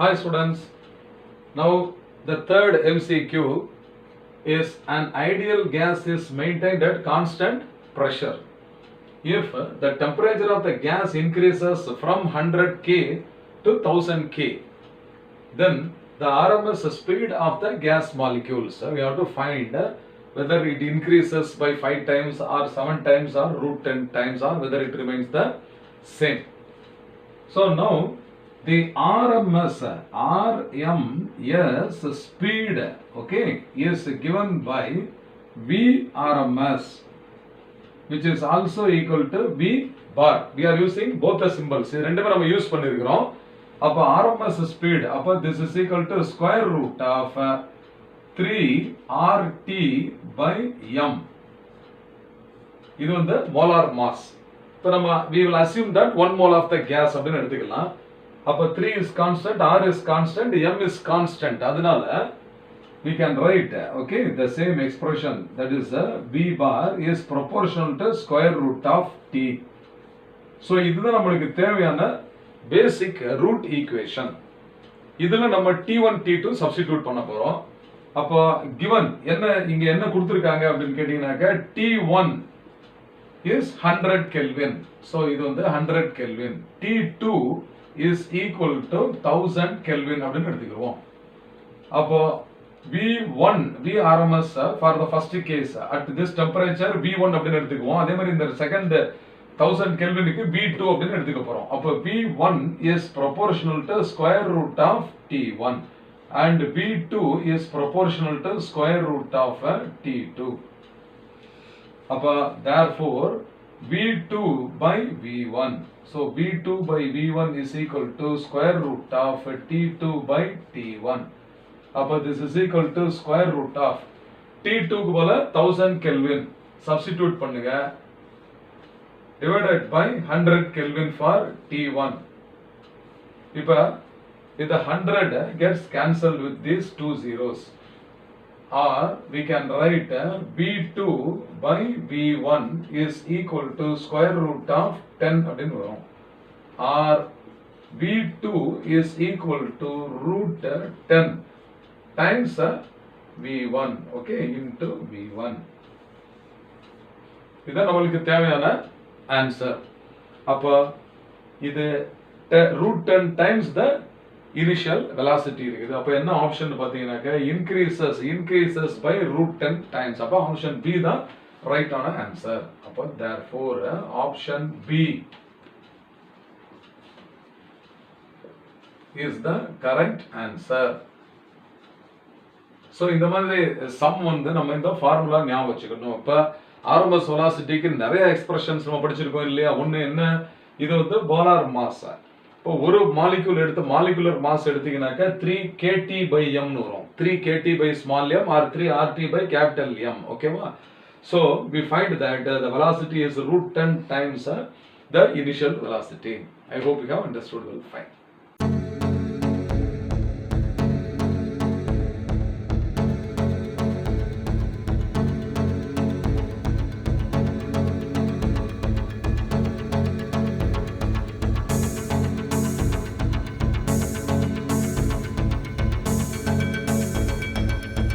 Hi students, now the third MCQ is an ideal gas is maintained at constant pressure. If the temperature of the gas increases from 100 K to 1000 K, then the RMS speed of the gas molecules, we have to find whether it increases by 5 times or 7 times or root 10 times or whether it remains the same. So now the RMS speed, okay, is given by VRMS, which is also equal to V bar. We are using both the symbols. ரெண்டுமே நம்ம use பண்ணிருக்கிறோம். அப்ப RMS speed, அப்ப this is equal to square root of 3RT by M. இது வந்து molar mass. இப்போ நம்ம we will assume that 1 mole of the gas அப்படினு எடுத்துக்கலாம். அப்ப 3 is constant, R is constant, M is constant. அதனால we can write, okay, the same expression, that is V bar is proportional to square root of T. So இதுதான் நமக்கு தேவையான basic root equation. இதுல நம்ம T1 T2 substitute பண்ண போறோம். அப்ப given இங்க என்ன கொடுத்திருக்காங்க அப்படினு கேட்டிங்கனாக்க T1 is 100 Kelvin. So இது வந்து 100 Kelvin. T2 is equal to 1000 Kelvin அப்படினு எடுத்துக்குவோம். அப்போ V1 VRMS for the first case at this temperature V1 அப்படினு எடுத்துக்குவோம். அதே மாதிரி இந்த second 1000 Kelvin க்கு V2 அப்படினு எடுத்துக்க போறோம். அப்போ V1 is proportional to square root of T1 and V2 is proportional to square root of T2. அப்போ therefore V2 by V1. So V2 by V1 is equal to square root of T2 by T1. அப்போ this is equal to square root of T2 க்கு போல 1000 Kelvin substitute பண்ணுங்க, divided by 100 Kelvin for T1. இப்போ இந்த 100 gets cancelled with these two zeros, or we can write V2 by V1 is equal to square root of 10 அப்படின்னு வரும், or V2 is equal to root 10 times V1, okay, into V1. இதுதான் நம்மளுக்கு தேவையான answer. அப்போ இது root 10 times the initial velocity இருக்குது. அப்போ என்ன ஆப்ஷன் பாத்தீங்கன்னாக்க increases by root 10 times. அப்போ ஆப்ஷன் B தான் right ஆன answer. அப்போ therefore option B is the correct answer. So இந்த மாதிரி சம் வந்து நம்ம இந்த ஃபார்முலா ஞாபகம் வச்சுக்கணும். இப்ப RMS velocityக்கு நிறைய எக்ஸ்பிரஷன்ஸ் நம்ம படிச்சிருக்கோம் இல்லையா? ஒன்னு என்ன, இது வந்து போலார் மாஸ். இப்போ ஒரு மாலிக்யூல் எடுத்து molecular mass எடுத்தீங்கன்னாக்க 3 kT by m னு வரும். 3 kT by small m or 3 RT by capital M, ஓகேவா? So we find that the velocity is root 10 times the initial velocity. I hope you have understood well. Fine.